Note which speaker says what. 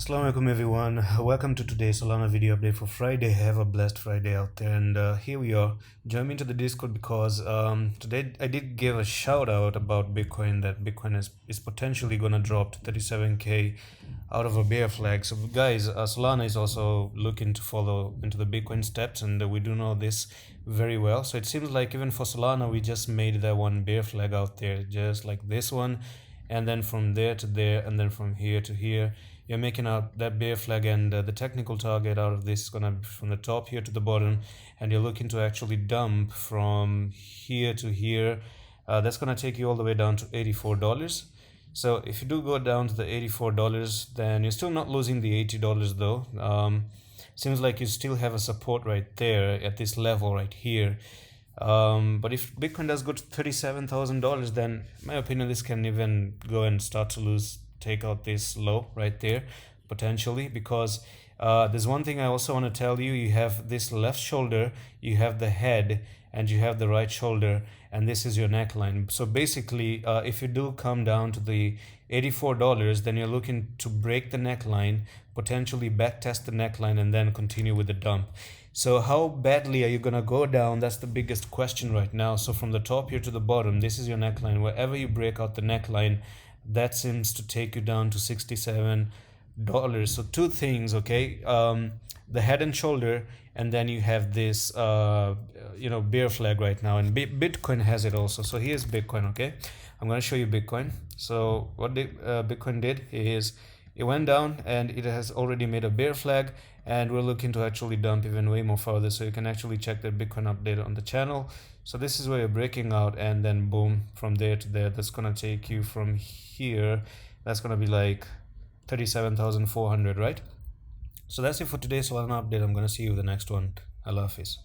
Speaker 1: Assalamu alaikum everyone, welcome to today's Solana video update for Friday. Have a blessed Friday out there, and here we are. Join me into the Discord because today I did give a shout out about Bitcoin, that Bitcoin is potentially gonna drop to 37k out of a bear flag. So guys, Solana is also looking to follow into the Bitcoin steps, and we do know this very well. So it seems like even for Solana we just made that one bear flag out there, just like this one, and then from there to there, and then from here to here. You're making out that bear flag, and the technical target out of this is gonna be from the top here to the bottom, and you're looking to actually dump from here to here. That's gonna take you all the way down to $84. So if you do go down to the $84, then you're still not losing the $80 though. Seems like you still have a support right there at this level right here. But if Bitcoin does go to $37,000, then in my opinion this can even go and start to take out this low right there potentially, because there's one thing I also want to tell you. You have this left shoulder, you have the head, and you have the right shoulder, and this is your neckline. So basically if you do come down to the $84, then you're looking to break the neckline, potentially back test the neckline, and then continue with the dump. So how badly are you gonna go down? That's the biggest question right now. So from the top here to the bottom, this is your neckline. Wherever you break out the neckline, that seems to take you down to $67. So two things, okay, the head and shoulder, and then you have this bear flag right now, and Bitcoin has it also. So here's Bitcoin. Okay, I'm going to show you Bitcoin. So what Bitcoin did is it went down, and it has already made a bear flag, and we're looking to actually dump even way more further. So you can actually check the Bitcoin update on the channel. So this is where you're breaking out, and then boom, from there to there. That's gonna take you from here, that's gonna be like 37,400, right? So that's it for today's Solana update. I'm gonna see you in the next one. Allah Hafiz.